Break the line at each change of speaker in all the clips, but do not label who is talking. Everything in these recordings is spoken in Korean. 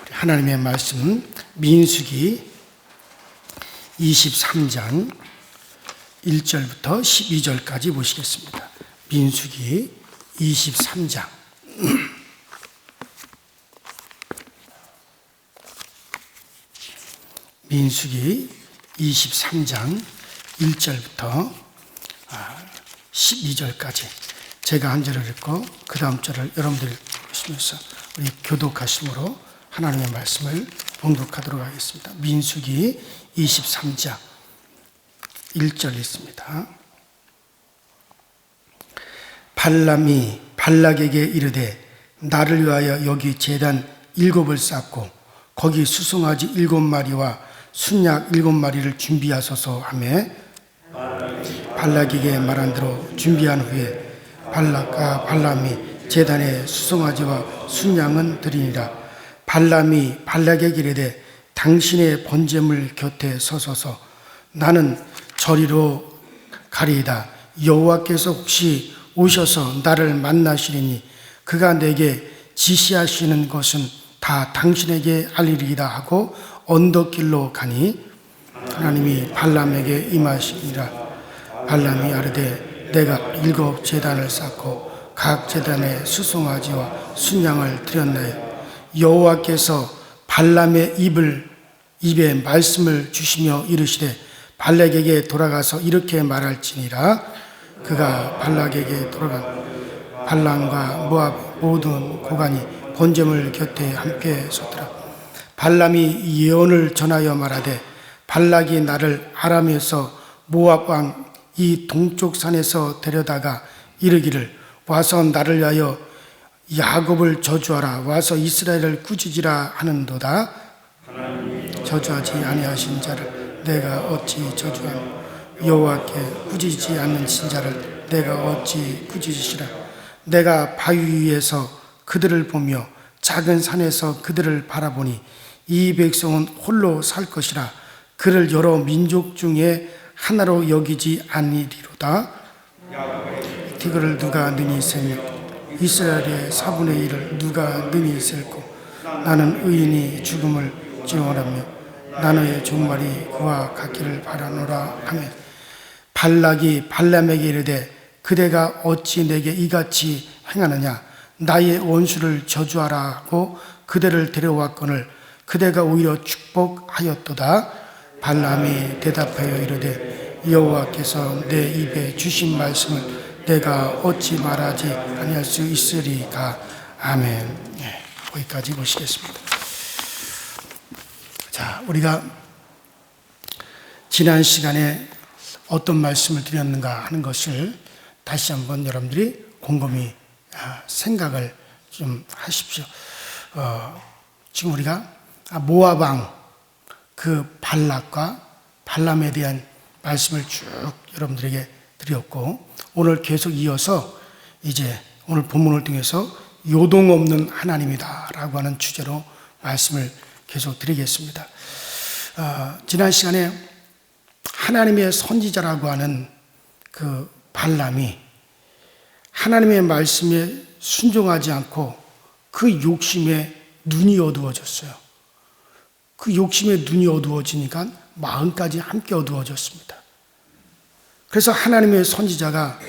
우리 하나님의 말씀 민수기 23장 1절부터 12절까지 보시겠습니다. 민수기 23장 민수기 23장 1절부터 12절까지 제가 한 절을 읽고 그 다음 절을 여러분들이 보시면서 우리 교독하심으로 하나님의 말씀을 봉독하도록 하겠습니다. 민수기 23장 1절 있습니다. 발람이 발락에게 이르되 나를 위하여 여기 제단 7을 쌓고 거기 수송아지 7마리와 순양 7마리를 준비하소서 하며 발락에게 말한 대로 준비한 후에 발락과 발람이 제단에 수송아지와 순양은 드리니라. 발람이 발락에게 이르되 당신의 번제물 곁에 서소서. 나는 저리로 가리이다. 여호와께서 혹시 오셔서 나를 만나시리니 그가 내게 지시하시는 것은 다 당신에게 알리리이다 하고 언덕길로 가니 하나님이 발람에게 임하시니라. 발람이 아르되 내가 7 제단을 쌓고 각 제단에 수송아지와 순양을 드렸나요? 여호와께서 발람의 입에 말씀을 주시며 이르시되 발락에게 돌아가서 이렇게 말할지니라. 그가 발락에게 돌아간 발람과 모압 모든 고관이 번제물 곁에 함께 섰더라. 발람이 예언을 전하여 말하되 발락이 나를 아람에서 모압 왕 이 동쪽 산에서 데려다가 이르기를 와서 나를 위하여 야곱을 저주하라. 와서 이스라엘을 꾸짖으라 하는도다. 저주하지 아니하신 자를 내가 어찌 저주하며 여호와께 꾸짖지 않는 신자를 내가 어찌 꾸짖으시라. 내가 바위 위에서 그들을 보며 작은 산에서 그들을 바라보니 이 백성은 홀로 살 것이라. 그를 여러 민족 중에 하나로 여기지 아니리로다. 티그를 누가 능히 세며 이스라엘의 4분의 1을 누가 능히 셀고 나는 의인이 죽음을 지원하며 나의 종말이 그와 같기를 바라노라 하며 발락이 발람에게 이르되 그대가 어찌 내게 이같이 행하느냐. 나의 원수를 저주하라 하고 그대를 데려왔거늘 그대가 오히려 축복하였도다. 발람이 대답하여 이르되 여호와께서 내 입에 주신 말씀을 내가 어찌 말하지 아니할 수 있으리까. 아멘. 거기까지 보시겠습니다. 자, 우리가 지난 시간에 어떤 말씀을 드렸는가 하는 것을 다시 한번 여러분들이 곰곰이 생각을 좀 하십시오. 지금 우리가 모압 왕 그 발락과 발람에 대한 말씀을 쭉 여러분들에게 드렸고 오늘 계속 이어서 이제 오늘 본문을 통해서 요동 없는 하나님이다 라고 하는 주제로 말씀을 계속 드리겠습니다. 지난 시간에 하나님의 선지자라고 하는 그 발람이 하나님의 말씀에 순종하지 않고 그 욕심에 눈이 어두워졌어요. 그 욕심에 눈이 어두워지니까 마음까지 함께 어두워졌습니다. 그래서 하나님의 선지자가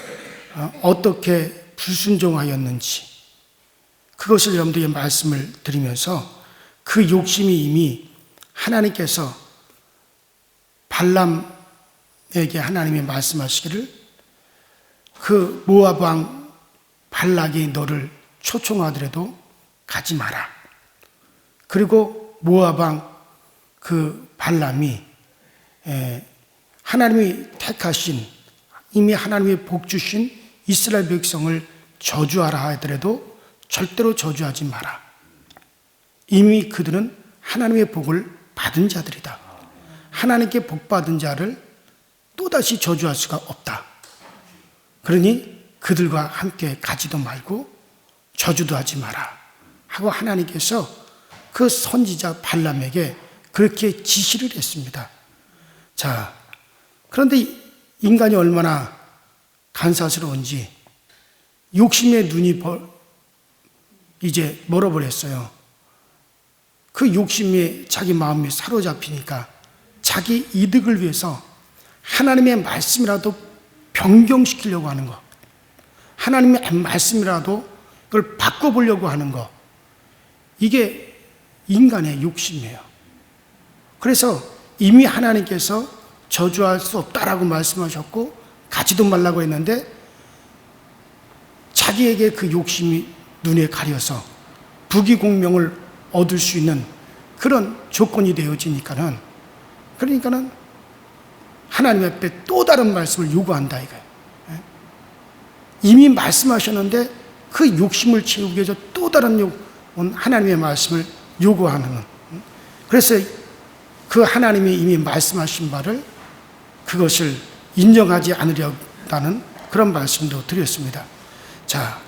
어떻게 불순종하였는지 그것을 여러분들에게 말씀을 드리면서 그 욕심이 이미 하나님께서 발람에게 하나님이 말씀하시기를 그 모압 왕 발락이 너를 초청하더라도 가지 마라. 그리고 모압 왕 그 발람이 하나님이 택하신 이미 하나님의 복 주신 이스라엘 백성을 저주하라 하더라도 절대로 저주하지 마라. 이미 그들은 하나님의 복을 받은 자들이다. 하나님께 복 받은 자를 또다시 저주할 수가 없다. 그러니 그들과 함께 가지도 말고 저주도 하지 마라 하고 하나님께서 그 선지자 발람에게 그렇게 지시를 했습니다. 자, 그런데 인간이 얼마나 간사스러운지 욕심의 눈이 이제 멀어버렸어요. 그 욕심이 자기 마음이 사로잡히니까 자기 이득을 위해서 하나님의 말씀이라도 변경시키려고 하는 거, 하나님의 말씀이라도 그걸 바꿔보려고 하는 거, 이게 인간의 욕심이에요. 그래서 이미 하나님께서 저주할 수 없다라고 말씀하셨고 가지도 말라고 했는데 자기에게 그 욕심이 눈에 가려서 부귀공명을 얻을 수 있는 그런 조건이 되어지니까는, 그러니까는 하나님 앞에 또 다른 말씀을 요구한다 이거예요. 이미 말씀하셨는데 그 욕심을 채우기 위해서 또 다른 하나님의 말씀을 요구하는. 그래서 그 하나님이 이미 말씀하신 바를 그것을 인정하지 않으려다는 그런 말씀도 드렸습니다. 자,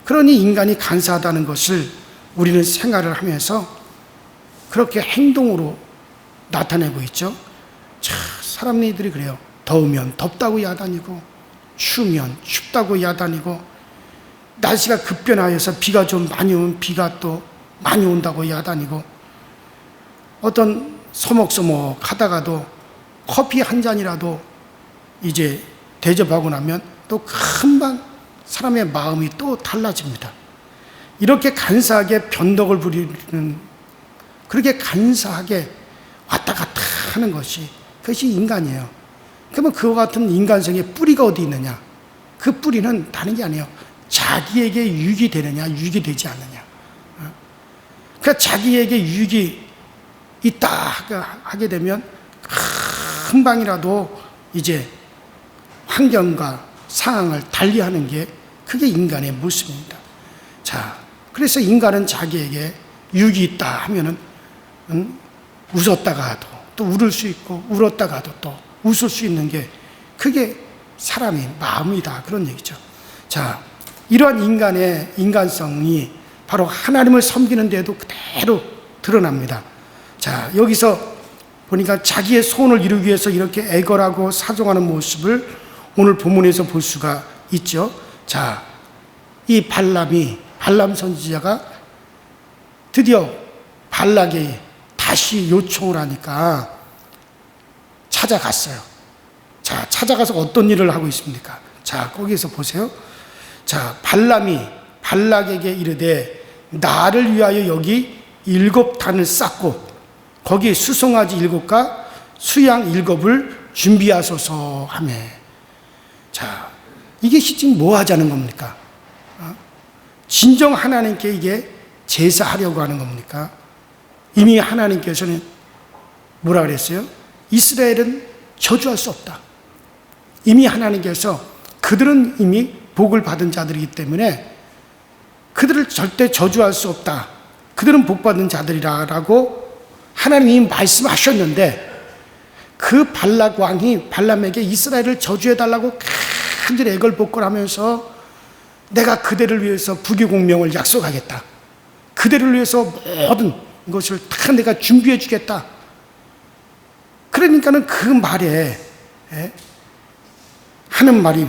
그러니 인간이 간사하다는 것을 우리는 생활을 하면서 그렇게 행동으로 나타내고 있죠. 자, 사람들이 그래요. 더우면 덥다고 야단이고 추우면 춥다고 야단이고, 날씨가 급변하여서 비가 좀 많이 오면 비가 또 많이 온다고 야단이고, 어떤 서먹서먹 하다가도 커피 한 잔이라도 이제 대접하고 나면 또 금방 사람의 마음이 또 달라집니다. 이렇게 간사하게 변덕을 부리는, 그렇게 간사하게 왔다 갔다 하는 것이, 그것이 인간이에요. 그러면 그와 같은 인간성의 뿌리가 어디 있느냐? 그 뿌리는 다른 게 아니에요. 자기에게 유익이 되느냐, 유익이 되지 않느냐. 그러니까 자기에게 유익이 있다 하게 되면 금방이라도 이제 환경과 상황을 달리하는 게 그게 인간의 모습입니다. 자, 그래서 인간은 자기에게 유익이 있다 하면은 웃었다가도 또 울을 수 있고, 울었다가도 또 웃을 수 있는 게 그게 사람의 마음이다, 그런 얘기죠. 자, 이러한 인간의 인간성이 바로 하나님을 섬기는 데도 그대로 드러납니다. 자, 여기서 보니까 자기의 소원을 이루기 위해서 이렇게 애걸하고 사정하는 모습을 오늘 본문에서 볼 수가 있죠. 자, 이 발람 선지자가 드디어 발락에 다시 요청을 하니까 찾아갔어요. 자, 찾아가서 어떤 일을 하고 있습니까? 자, 거기에서 보세요. 자, 발람이 발락에게 이르되 나를 위하여 여기 7단을 쌓고 거기에 수송아지 7과 수양 7을 준비하소서 하며. 자, 이게 지금 뭐 하자는 겁니까? 진정 하나님께 이게 제사하려고 하는 겁니까? 이미 하나님께서는 뭐라 그랬어요? 이스라엘은 저주할 수 없다. 이미 하나님께서 그들은 이미 복을 받은 자들이기 때문에 그들을 절대 저주할 수 없다. 그들은 복받은 자들이라고 하나님이 말씀하셨는데, 그 발락 왕이 발람에게 이스라엘을 저주해달라고 간절히 애걸복걸하면서 내가 그대를 위해서 부귀공명을 약속하겠다. 그대를 위해서 모든 것을 다 내가 준비해 주겠다. 그러니까는 그 말에 하는 말이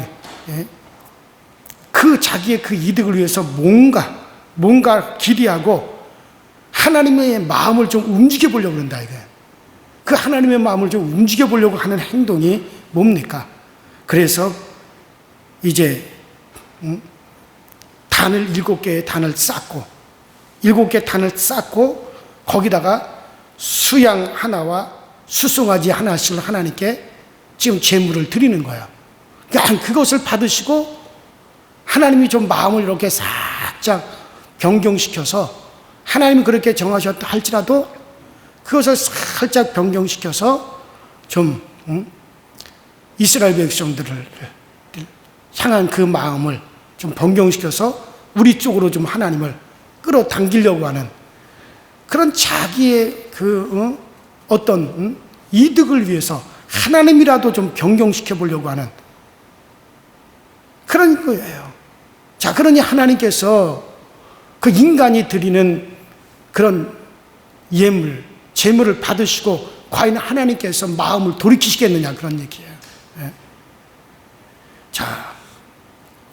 그 자기의 그 이득을 위해서 뭔가 기대하고 하나님의 마음을 좀 움직여 보려고 그런다 이거예요. 그 하나님의 마음을 좀 움직여 보려고 하는 행동이 뭡니까? 그래서 이제 단을 7개의 단을 쌓고 7개 단을 쌓고 거기다가 수양 하나와 수송아지 하나씩 하나님께 지금 제물을 드리는 거예요. 그러니까 그것을 받으시고 하나님이 좀 마음을 이렇게 살짝 변경시켜서, 하나님이 그렇게 정하셨다 할지라도 그것을 살짝 변경시켜서 좀 이스라엘 백성들을 향한 그 마음을 좀 변경시켜서 우리 쪽으로 좀 하나님을 끌어당기려고 하는 그런 자기의 그 어떤 이득을 위해서 하나님이라도 좀 변경시켜 보려고 하는 그런 거예요. 자, 그러니 하나님께서 그 인간이 드리는 그런 예물, 제물을 받으시고 과연 하나님께서 마음을 돌이키시겠느냐, 그런 얘기예요. 예. 자,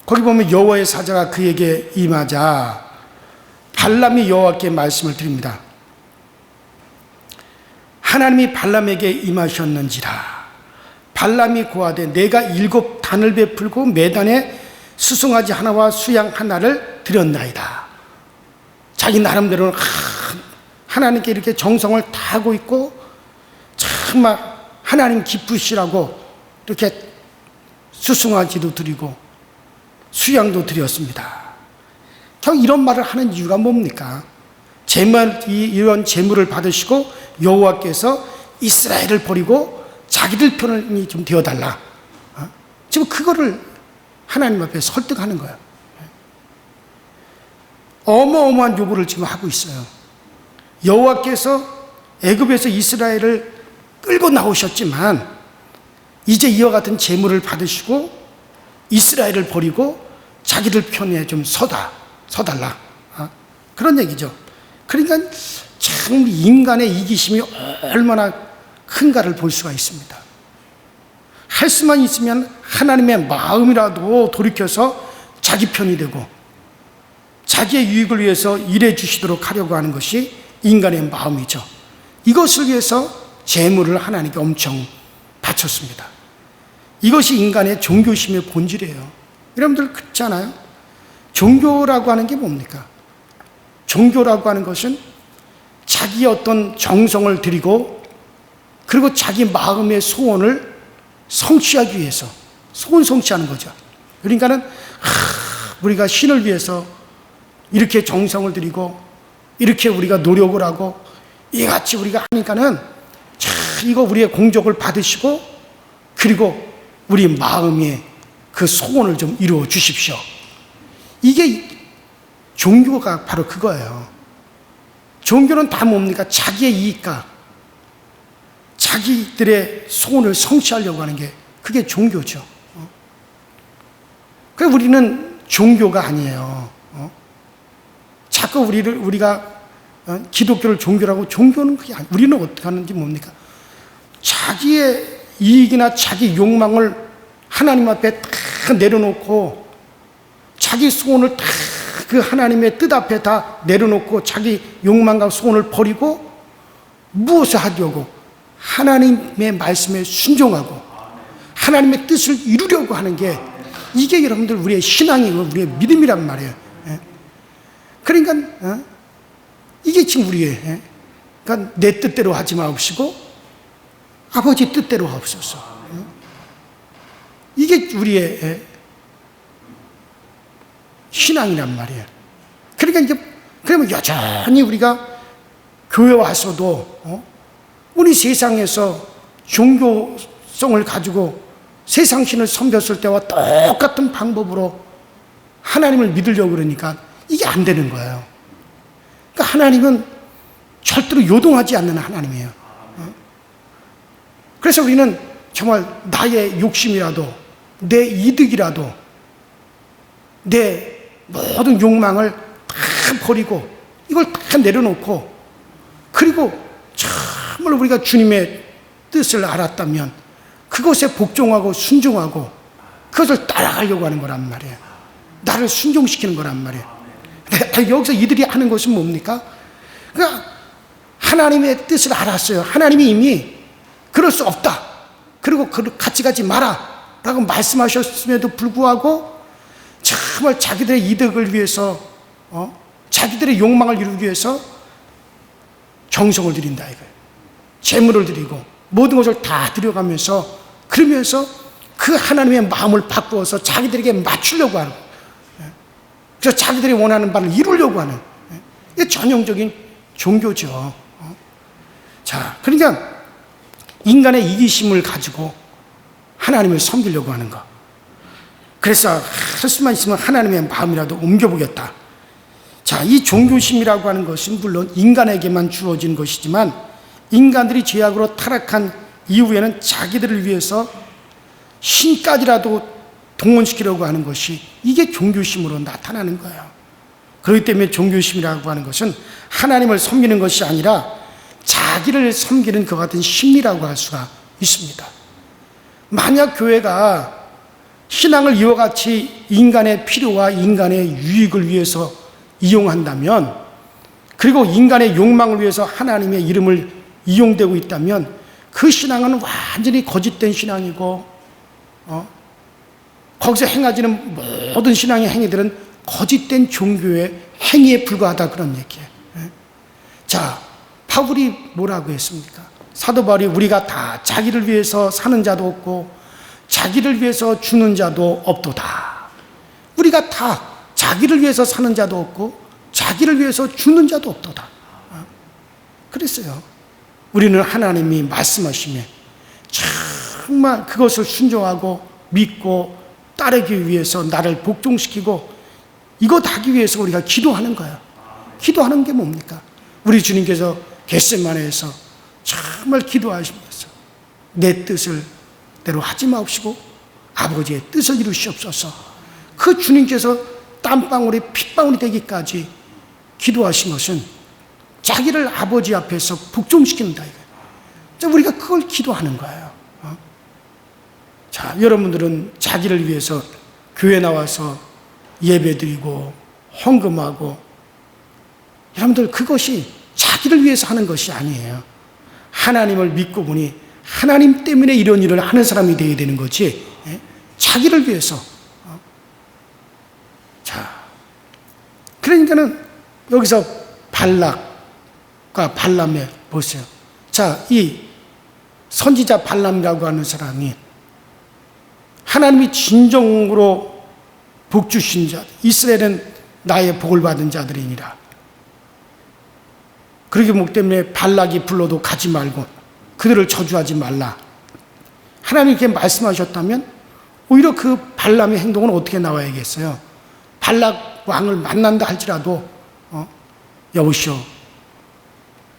거기 보면 여호와의 사자가 그에게 임하자 발람이 여호와께 말씀을 드립니다. 하나님이 발람에게 임하셨는지라. 발람이 고하되 내가 7 단을 베풀고 매단에 수송아지 하나와 수양 하나를 드렸나이다. 자기 나름대로는 하나님께 이렇게 정성을 다하고 있고 정말 하나님 기쁘시라고 이렇게 수송아지도 드리고 수양도 드렸습니다. 결국 이런 말을 하는 이유가 뭡니까? 이런 재물을 받으시고 여호와께서 이스라엘을 버리고 자기들 편이 좀 되어달라. 지금 그거를 하나님 앞에 설득하는 거예요. 어마어마한 요구를 지금 하고 있어요. 여호와께서 애굽에서 이스라엘을 끌고 나오셨지만 이제 이와 같은 재물을 받으시고 이스라엘을 버리고 자기들 편에 좀 서달라. 그런 얘기죠. 그러니까 참 인간의 이기심이 얼마나 큰가를 볼 수가 있습니다. 할 수만 있으면 하나님의 마음이라도 돌이켜서 자기 편이 되고 자기의 유익을 위해서 일해 주시도록 하려고 하는 것이 인간의 마음이죠. 이것을 위해서 재물을 하나님께 엄청 바쳤습니다. 이것이 인간의 종교심의 본질이에요. 여러분들 그렇잖아요. 종교라고 하는 게 뭡니까? 종교라고 하는 것은 자기의 어떤 정성을 들이고 그리고 자기 마음의 소원을 성취하기 위해서 소원 성취하는 거죠. 그러니까는 우리가 신을 위해서 이렇게 정성을 들이고 이렇게 우리가 노력을 하고 이같이 우리가 하니까는 이거 우리의 공적을 받으시고 그리고 우리 마음의 그 소원을 좀 이루어 주십시오. 이게 종교가 바로 그거예요. 종교는 다 뭡니까? 자기의 이익과 자기들의 소원을 성취하려고 하는 게 그게 종교죠. 그래서 우리는 종교가 아니에요. 자꾸 우리가 기독교를 종교라고, 종교는 그게 아니에요. 우리는 어떻게 하는지 뭡니까? 자기의 이익이나 자기 욕망을 하나님 앞에 다 내려놓고 자기 소원을 다 그 하나님의 뜻 앞에 다 내려놓고 자기 욕망과 소원을 버리고 무엇을 하려고? 하나님의 말씀에 순종하고 하나님의 뜻을 이루려고 하는 게 이게 여러분들 우리의 신앙이고 우리의 믿음이란 말이에요. 그러니까 이게 지금 우리의 그러니까 내 뜻대로 하지 마옵시고 아버지 뜻대로 하옵소서. 이게 우리의 신앙이란 말이에요. 그러니까 이제 그러면 여전히 우리가 교회 와서도 우리 세상에서 종교성을 가지고 세상 신을 섬겼을 때와 똑같은 방법으로 하나님을 믿으려고 그러니까 이게 안 되는 거예요. 그러니까 하나님은 절대로 요동하지 않는 하나님이에요. 그래서 우리는 정말 나의 욕심이라도 내 이득이라도 내 모든 욕망을 다 버리고 이걸 다 내려놓고 그리고 정말 우리가 주님의 뜻을 알았다면 그것에 복종하고 순종하고 그것을 따라가려고 하는 거란 말이에요. 나를 순종시키는 거란 말이에요. 여기서 이들이 하는 것은 뭡니까? 그러니까 하나님의 뜻을 알았어요. 하나님이 이미 그럴 수 없다. 그리고 같이 가지 마라 라고 말씀하셨음에도 불구하고 정말 자기들의 이득을 위해서 자기들의 욕망을 이루기 위해서 정성을 들인다 이거예요. 재물을 드리고 모든 것을 다 들여가면서 그러면서 그 하나님의 마음을 바꾸어서 자기들에게 맞추려고 하는, 그래서 자기들이 원하는 바를 이루려고 하는, 이게 전형적인 종교죠. 자, 그러니까 인간의 이기심을 가지고 하나님을 섬기려고 하는 거. 그래서 할 수만 있으면 하나님의 마음이라도 옮겨보겠다. 자, 이 종교심이라고 하는 것은 물론 인간에게만 주어진 것이지만 인간들이 죄악으로 타락한 이후에는 자기들을 위해서 신까지라도 동원시키려고 하는 것이 이게 종교심으로 나타나는 거예요. 그렇기 때문에 종교심이라고 하는 것은 하나님을 섬기는 것이 아니라 자기를 섬기는 그 같은 심리라고 할 수가 있습니다. 만약 교회가 신앙을 이와 같이 인간의 필요와 인간의 유익을 위해서 이용한다면, 그리고 인간의 욕망을 위해서 하나님의 이름을 이용되고 있다면 그 신앙은 완전히 거짓된 신앙이고 거기서 행해지는 모든 신앙의 행위들은 거짓된 종교의 행위에 불과하다, 그런 얘기예요. 자, 바울이 뭐라고 했습니까? 사도 바울이 우리가 다 자기를 위해서 사는 자도 없고 자기를 위해서 죽는 자도 없도다. 우리가 다 자기를 위해서 사는 자도 없고 자기를 위해서 죽는 자도 없도다. 그랬어요. 우리는 하나님이 말씀하시면 정말 그것을 순종하고 믿고 따르기 위해서 나를 복종시키고 이것 하기 위해서 우리가 기도하는 거예요. 기도하는 게 뭡니까? 우리 주님께서 겟세마네에서 정말 기도하시면서 내 뜻을 대로 하지 마옵시고 아버지의 뜻을 이루시옵소서. 그 주님께서 땀방울이 핏방울이 되기까지 기도하신 것은 자기를 아버지 앞에서 복종시킨다 이거예요. 우리가 그걸 기도하는 거예요. 자, 여러분들은 자기를 위해서 교회 나와서 예배드리고 헌금하고, 여러분들 그것이 자기를 위해서 하는 것이 아니에요. 하나님을 믿고 보니 하나님 때문에 이런 일을 하는 사람이 되어야 되는 거지, 자기를 위해서. 자, 그러니까는 여기서 발락과 발람에 보세요. 자, 이 선지자 발람이라고 하는 사람이 하나님이 진정으로 복 주신 자, 이스라엘은 나의 복을 받은 자들이니라. 그러기 목 때문에 발락이 불러도 가지 말고 그들을 저주하지 말라. 하나님께 말씀하셨다면 오히려 그 발람의 행동은 어떻게 나와야겠어요? 발락 왕을 만난다 할지라도 여보시오,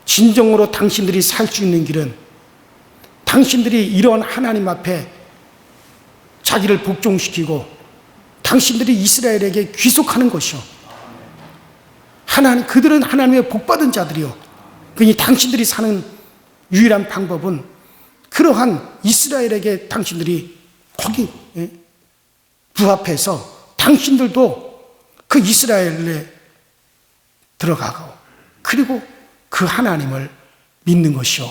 진정으로 당신들이 살 수 있는 길은 당신들이 이런 하나님 앞에 자기를 복종시키고 당신들이 이스라엘에게 귀속하는 것이요. 그들은 하나님의 복받은 자들이요. 그러니 당신들이 사는 유일한 방법은 그러한 이스라엘에게 당신들이 거기 부합해서 당신들도 그 이스라엘에 들어가고 그리고 그 하나님을 믿는 것이요.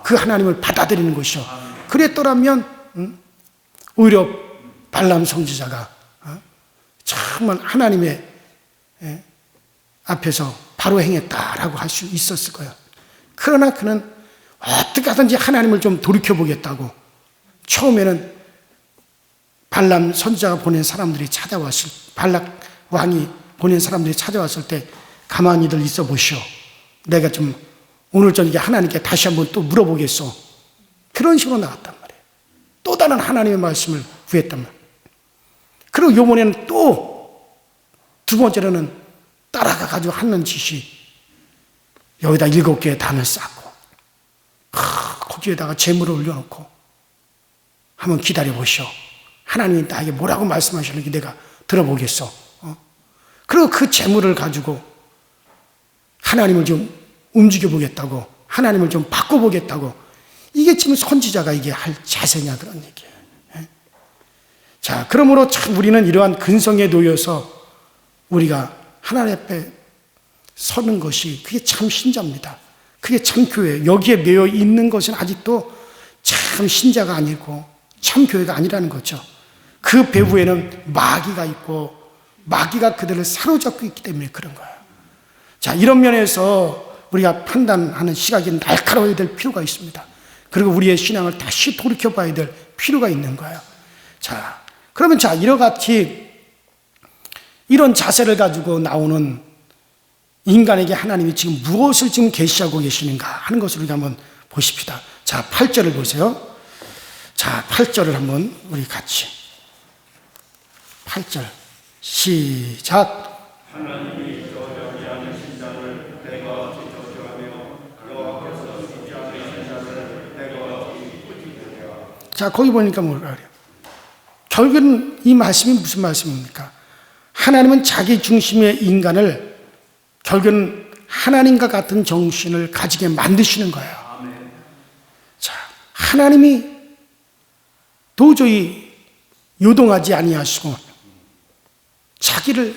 그 하나님을 받아들이는 것이요. 그랬더라면 오히려 발람 선지자가 정말 하나님의 앞에서 바로 행했다라고 할 수 있었을 거예요. 그러나 그는 어떻게 하든지 하나님을 좀 돌이켜보겠다고 처음에는 발람 선지자가 보낸 사람들이 발락 왕이 보낸 사람들이 찾아왔을 때 가만히들 있어 보시오. 내가 좀 오늘 저녁에 하나님께 다시 한번 또 물어보겠소. 그런 식으로 나왔단 말이에요. 또 다른 하나님의 말씀을 구했단 말이에요. 그리고 이번에는 또 두 번째로는 따라가가지고 하는 짓이 여기다 7개의 단을 쌓고 거기에다가 재물을 올려놓고 한번 기다려보시오. 하나님이 나에게 뭐라고 말씀하시는지 내가 들어보겠어. 그리고 그 재물을 가지고 하나님을 좀 움직여보겠다고, 하나님을 좀 바꿔보겠다고. 이게 지금 선지자가 이게 할 자세냐, 그런 얘기예요. 자, 그러므로 참 우리는 이러한 근성에 놓여서 우리가 하나님 앞에 서는 것이 그게 참 신자입니다. 그게 참 교회예요. 여기에 매여 있는 것은 아직도 참 신자가 아니고 참 교회가 아니라는 거죠. 그 배후에는 마귀가 있고 마귀가 그들을 사로잡고 있기 때문에 그런 거예요. 자, 이런 면에서 우리가 판단하는 시각이 날카로워야 될 필요가 있습니다. 그리고 우리의 신앙을 다시 돌이켜봐야 될 필요가 있는 거예요. 자, 그러면 자, 이러같이 이런 자세를 가지고 나오는 인간에게 하나님이 지금 무엇을 지금 계시하고 계시는가 하는 것을 우리가 한번 보십시다. 자, 8절을 보세요. 자, 8절을 한번 우리 같이. 8절 시작. 하나님이 저주하지 않으신 자를 내가 저주하며 너와 벌써 죽지 않으신 자를 내가 기쁘시리라. 자, 거기 보니까 뭐라 그래요? 결국은 이 말씀이 무슨 말씀입니까? 하나님은 자기 중심의 인간을 결국은 하나님과 같은 정신을 가지게 만드시는 거예요. 자, 하나님이 도저히 요동하지 아니하시고 자기를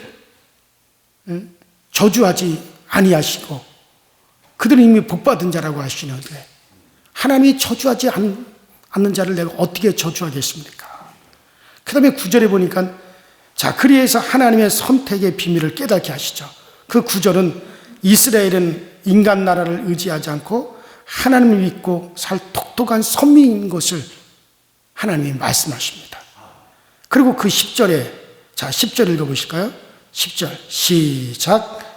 저주하지 아니하시고 그들은 이미 복받은 자라고 하시는데 하나님이 저주하지 않는 자를 내가 어떻게 저주하겠습니까? 그 다음에 9절에 보니까 자, 그리해서 하나님의 선택의 비밀을 깨닫게 하시죠. 그 9절은 이스라엘은 인간 나라를 의지하지 않고 하나님을 믿고 살 똑똑한 선민인 것을 하나님이 말씀하십니다. 그리고 그 10절에, 자, 10절 읽어보실까요? 10절 시작.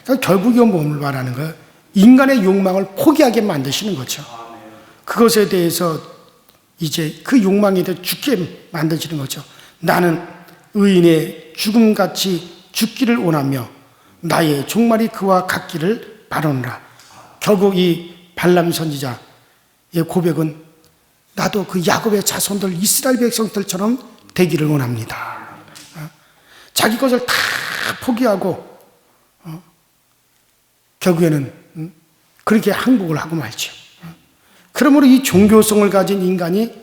그러니까 결국 이건 뭘 말하는 거예요? 인간의 욕망을 포기하게 만드시는 거죠. 그것에 대해서 이제 그 욕망에 대해 죽게 만드시는 거죠. 나는 의인의 죽음같이 죽기를 원하며 나의 종말이 그와 같기를 바라노라. 결국 이 발람 선지자의 고백은 나도 그 야곱의 자손들 이스라엘 백성들처럼 되기를 원합니다. 자기 것을 다 포기하고 결국에는 그렇게 항복을 하고 말죠. 그러므로 이 종교성을 가진 인간이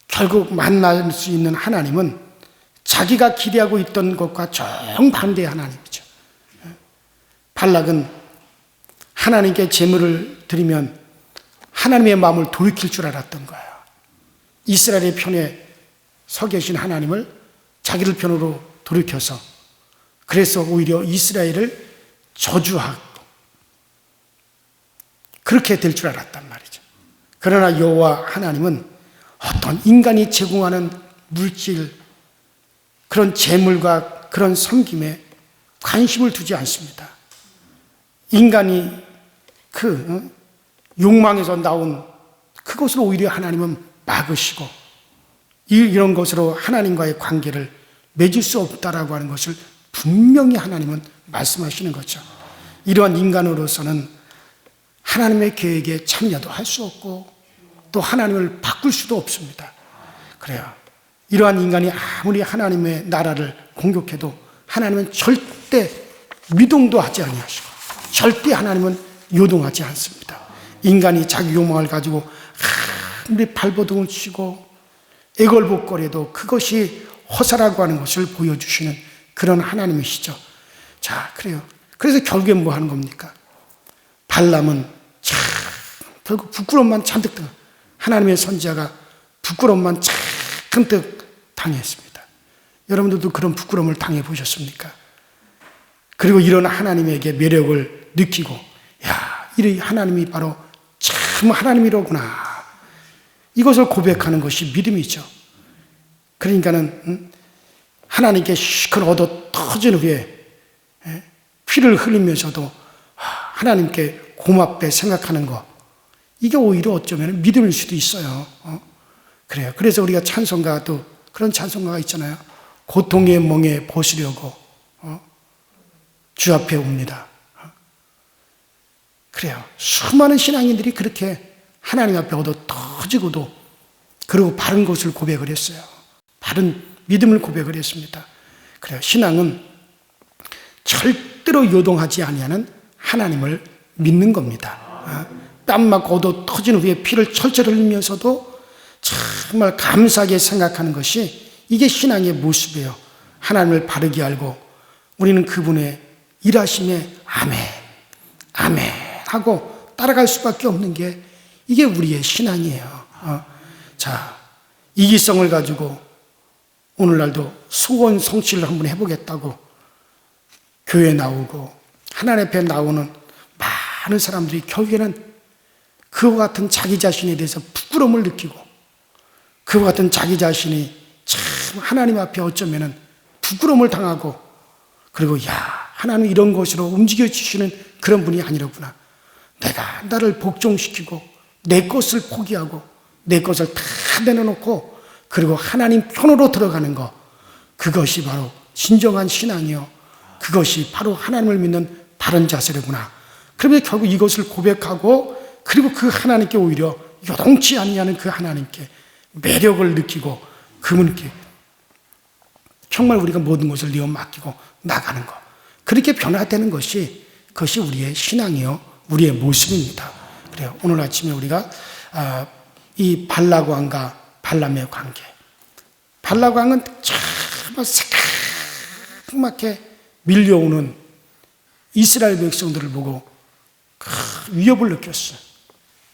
결국 만날 수 있는 하나님은 자기가 기대하고 있던 것과 정반대의 하나님이죠. 발락은 하나님께 제물을 드리면 하나님의 마음을 돌이킬 줄 알았던 거예요. 이스라엘의 편에 서 계신 하나님을 자기들 편으로 돌이켜서 그래서 오히려 이스라엘을 저주하고 그렇게 될 줄 알았단 말이죠. 그러나 여호와 하나님은 어떤 인간이 제공하는 물질, 그런 재물과 그런 섬김에 관심을 두지 않습니다. 인간이 그 욕망에서 나온 그것을 오히려 하나님은 막으시고 이런 것으로 하나님과의 관계를 맺을 수 없다라고 하는 것을 분명히 하나님은 말씀하시는 거죠. 이러한 인간으로서는 하나님의 계획에 참여도 할 수 없고 또 하나님을 바꿀 수도 없습니다. 그래요. 이러한 인간이 아무리 하나님의 나라를 공격해도 하나님은 절대 미동도 하지 아니하시고 절대 하나님은 요동하지 않습니다. 인간이 자기 욕망을 가지고 아무리 발버둥을 치고 애걸복걸해도 그것이 허사라고 하는 것을 보여주시는 그런 하나님이시죠. 자, 그래요. 그래서 결국엔 뭐 하는 겁니까? 발람은 참 결국 부끄러움만 잔뜩 당한 하나님의 선지자가 부끄러움만 잔뜩 당했습니다. 여러분들도 그런 부끄러움을 당해보셨습니까? 그리고 이런 하나님에게 매력을 느끼고 야, 이 하나님이 바로 참 하나님이로구나. 이것을 고백하는 것이 믿음이죠. 그러니까는 하나님께 시큰 얻어 터진 후에 피를 흘리면서도 하나님께 고맙게 생각하는 것, 이게 오히려 어쩌면 믿음일 수도 있어요. 그래요. 그래서 우리가 찬송가도 그런 찬송가가 있잖아요. 고통의 멍에 벗으려고 주 앞에 옵니다. 그래요. 수많은 신앙인들이 그렇게 하나님 앞에 얻어 터지고도 그리고 바른 것을 고백을 했어요. 바른 믿음을 고백을 했습니다. 그래요. 신앙은 절대로 요동하지 아니하는 하나님을 믿는 겁니다. 땀막 얻어 터진 후에 피를 철철 흘리면서도 정말 감사하게 생각하는 것이 이게 신앙의 모습이에요. 하나님을 바르게 알고 우리는 그분의 일하심에 아멘, 아멘 하고 따라갈 수밖에 없는 게 이게 우리의 신앙이에요. 자, 이기성을 가지고 오늘날도 소원 성취를 한번 해보겠다고 교회 나오고 하나님 앞에 나오는 많은 사람들이 결국에는 그와 같은 자기 자신에 대해서 부끄러움을 느끼고 그와 같은 자기 자신이 참 하나님 앞에 어쩌면은 부끄러움을 당하고 그리고 야, 하나님 이런 것으로 움직여 주시는 그런 분이 아니로구나. 내가 나를 복종시키고 내 것을 포기하고 내 것을 다 내려놓고 그리고 하나님 편으로 들어가는 것, 그것이 바로 진정한 신앙이요, 그것이 바로 하나님을 믿는 바른 자세구나. 그러면 결국 이것을 고백하고 그리고 그 하나님께 오히려 요동치 아니하는 그 하나님께 매력을 느끼고 그분께 정말 우리가 모든 것을 내어 맡기고 나가는 것, 그렇게 변화되는 것이 그것이 우리의 신앙이요 우리의 모습입니다. 그래요. 오늘 아침에 우리가 이 발락왕과 발람의 관계. 발람 왕은 정말 새까맣게 밀려오는 이스라엘 백성들을 보고 큰 위협을 느꼈어요.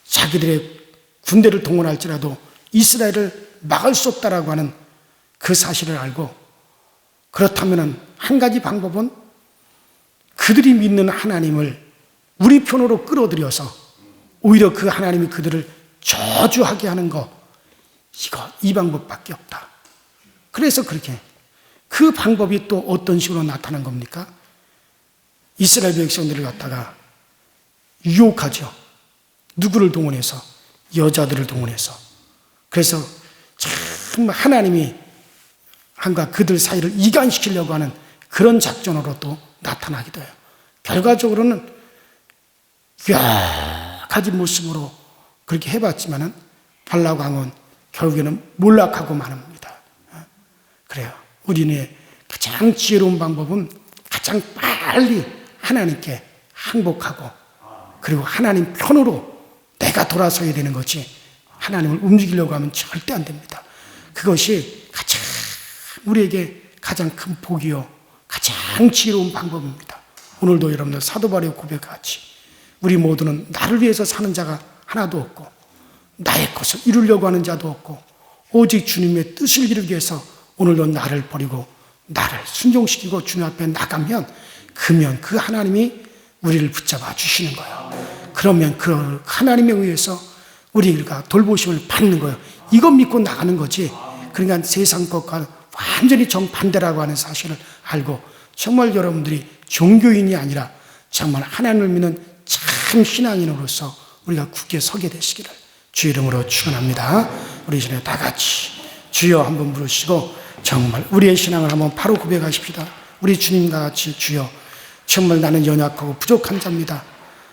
자기들의 군대를 동원할지라도 이스라엘을 막을 수 없다라고 하는 그 사실을 알고, 그렇다면 한 가지 방법은 그들이 믿는 하나님을 우리 편으로 끌어들여서 오히려 그 하나님이 그들을 저주하게 하는 거, 이 방법밖에 없다. 그래서 그렇게 그 방법이 또 어떤 식으로 나타난 겁니까? 이스라엘 백성들을 갖다가 유혹하죠. 누구를 동원해서? 여자들을 동원해서. 그래서 정말 하나님이 한가 그들 사이를 이간시키려고 하는 그런 작전으로 또 나타나기도 해요. 결과적으로는 여러 가지 모습으로 그렇게 해봤지만은 발람 왕은 결국에는 몰락하고 마납니다. 그래요. 우리는 가장 지혜로운 방법은 가장 빨리 하나님께 항복하고, 그리고 하나님 편으로 내가 돌아서야 되는 거지, 하나님을 움직이려고 하면 절대 안 됩니다. 그것이 가장 우리에게 가장 큰 복이요, 가장 지혜로운 방법입니다. 오늘도 여러분들 사도 바울의 고백같이 우리 모두는 나를 위해서 사는 자가 하나도 없고 나의 것을 이루려고 하는 자도 없고 오직 주님의 뜻을 이루기 위해서 오늘도 나를 버리고 나를 순종시키고 주님 앞에 나가면 그 하나님이 우리를 붙잡아 주시는 거예요. 그러면 그 하나님에 의해서 우리가 돌보심을 받는 거예요. 이것 믿고 나가는 거지. 그러니까 세상 것과 완전히 정반대라고 하는 사실을 알고, 정말 여러분들이 종교인이 아니라 정말 하나님을 믿는 참 신앙인으로서 우리가 굳게 서게 되시기를 주 이름으로 축원합니다. 우리 이제 다 같이 주여 한번 부르시고 정말 우리의 신앙을 한번 바로 고백하십시다. 우리 주님과 같이 주여, 정말 나는 연약하고 부족한 자입니다.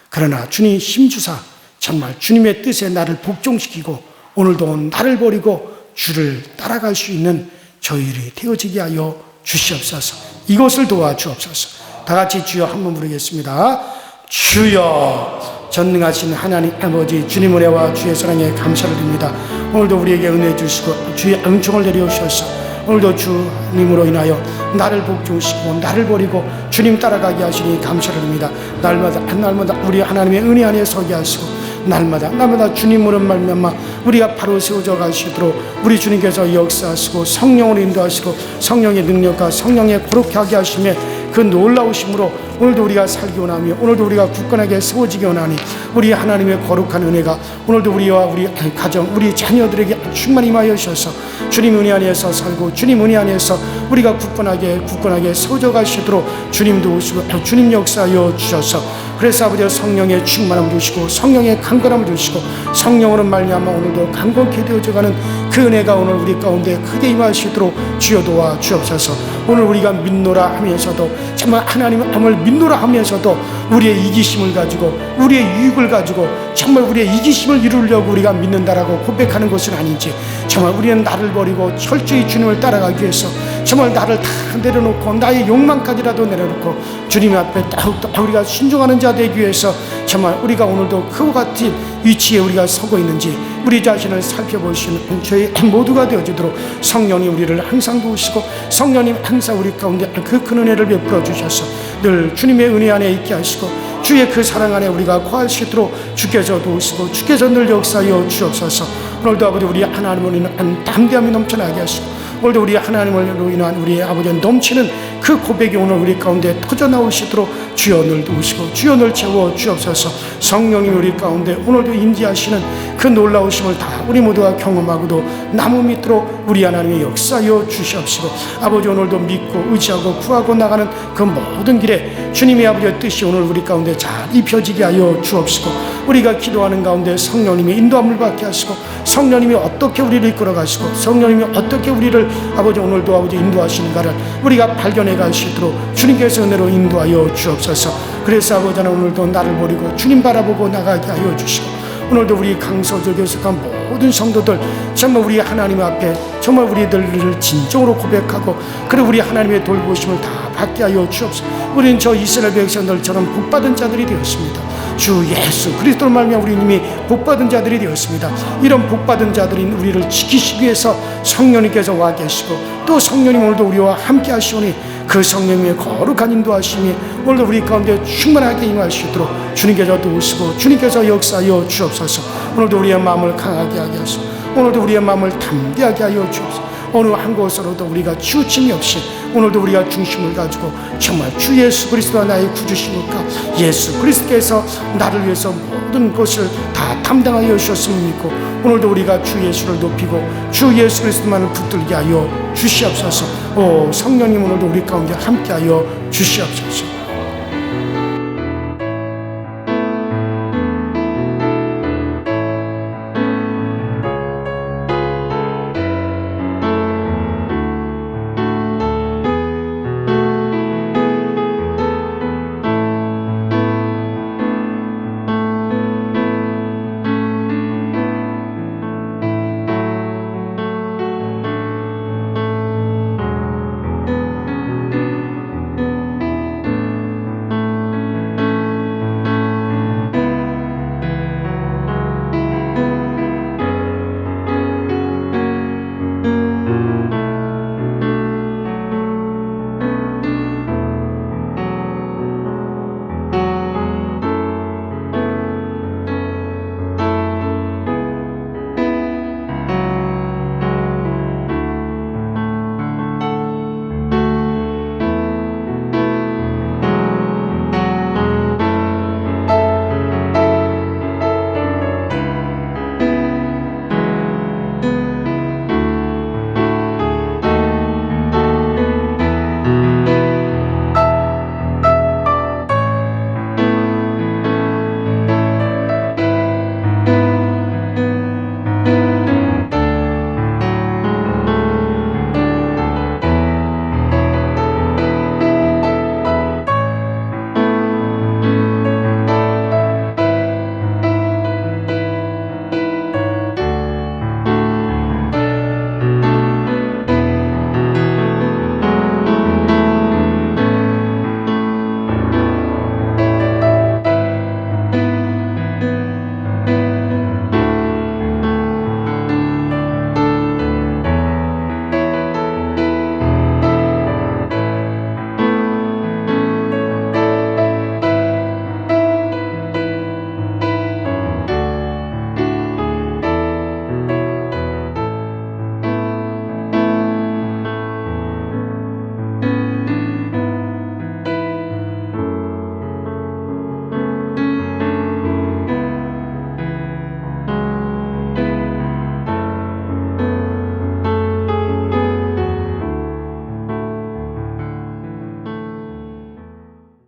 그러나 주님 힘주사 정말 주님의 뜻에 나를 복종시키고 오늘도 나를 버리고 주를 따라갈 수 있는 저희들이 되어지게 하여 주시옵소서. 이것을 도와주옵소서. 다 같이 주여 한번 부르겠습니다. 주여, 전능하신 하나님 아버지, 주님 은혜와 주의 사랑에 감사를 드립니다. 오늘도 우리에게 은혜 주시고 주의 은총을 내려오셔서 오늘도 주님으로 인하여 나를 복종시키고 나를 버리고 주님 따라가게 하시니 감사를 드립니다. 날마다 우리 하나님의 은혜 안에 서게 하시고 날마다 주님으로 말미암아 우리가 바로 세워져 가시도록 우리 주님께서 역사하시고 성령으로 인도하시고 성령의 능력과 성령의 거룩하게 하게 하심에 그 놀라우심으로 오늘도 우리가 살기 원하며 오늘도 우리가 굳건하게 세워지기 원하니 우리 하나님의 거룩한 은혜가 오늘도 우리와 우리 가정, 우리 자녀들에게 충만히 임하여 주셔서 주님 은혜 안에서 살고 주님 은혜 안에서 우리가 굳건하게 세워져 가시도록 주님도 오시고 주님 역사하여 주셔서, 그래서 아버지 성령의 충만함을 주시고 성령의 강건함을 주시고 성령으로 말미암아 오늘도 강건케 되어져가는 그 은혜가 오늘 우리 가운데 크게 임하시도록 주여 도와 주옵소서. 오늘 우리가 믿노라 하면서도 정말 하나님을 믿노라 하면서도 우리의 이기심을 가지고 우리의 유익을 가지고 정말 우리의 이기심을 이루려고 우리가 믿는다라고 고백하는 것은 아닌지, 정말 우리는 나를 버리고 철저히 주님을 따라가기 위해서 정말 나를 다 내려놓고 나의 욕망까지라도 내려놓고 주님 앞에 더욱더 우리가 순종하는 자 되기 위해서 정말 우리가 오늘도 그와 같은 위치에 우리가 서고 있는지 우리 자신을 살펴보시는 저희 모두가 되어지도록 성령님 우리를 항상 도우시고 성령님 항상 우리 가운데 그 큰 은혜를 베풀어 주셔서 늘 주님의 은혜 안에 있게 하시고 주의 그 사랑 안에 우리가 거할 수 있도록 주께서 도우시고 주께서 늘 역사하여 주옵소서. 오늘도 아버지 우리 하나님을 인한 담대함이 넘쳐나게 하시고 오늘도 우리 하나님으로 인한 우리의 아버지 넘치는 그 고백이 오늘 우리 가운데 터져 나오시도록 주여 늘 도우시고 주여 늘 채워 주옵소서. 성령님 우리 가운데 오늘도 임재하시는 그 놀라우심을 다 우리 모두가 경험하고도 나무 밑으로 우리 하나님의 역사하여 주시옵시고 아버지 오늘도 믿고 의지하고 구하고 나가는 그 모든 길에 주님의 아버지의 뜻이 오늘 우리 가운데 잘 입혀지게 하여 주옵시고 우리가 기도하는 가운데 성령님의 인도함을 받게 하시고 성령님이 어떻게 우리를 이끌어 가시고 성령님이 어떻게 우리를 아버지 오늘도 아버지 인도하시는가를 우리가 발견해 가시도록 주님께서 은혜로 인도하여 주옵소서. 그래서 아버지는 오늘도 나를 버리고 주님 바라보고 나가게 하여 주시고 오늘도 우리 강서적에 속한 모든 성도들 정말 우리 하나님 앞에 정말 우리들을 진정으로 고백하고 그리고 우리 하나님의 돌보심을 다 받게 하여 주옵소서. 우리는 저 이스라엘 백성들처럼 복받은 자들이 되었습니다. 주 예수 그리스도로 말미암아 우리 이미 복받은 자들이 되었습니다. 이런 복받은 자들인 우리를 지키시기 위해서 성령님께서 와 계시고, 또 성령님 오늘도 우리와 함께 하시오니 그 성령님의 거룩한 인도하심이 오늘도 우리 가운데 충만하게 임하시도록 주님께서 도우시고 주님께서 역사하여 주옵소서. 오늘도 우리의 마음을 강하게 하게 하소서. 오늘도 우리의 마음을 담대하게 하여 주옵소서. 어느 한 곳으로도 우리가 치우침이 없이 오늘도 우리가 중심을 가지고 정말 주 예수 그리스도가 나의 구주시니까 예수 그리스도께서 나를 위해서 모든 것을 다 담당하여 주셨음을 믿고 오늘도 우리가 주 예수를 높이고 주 예수 그리스도만을 붙들게 하여 주시옵소서. 오 성령님 오늘도 우리 가운데 함께하여 주시옵소서.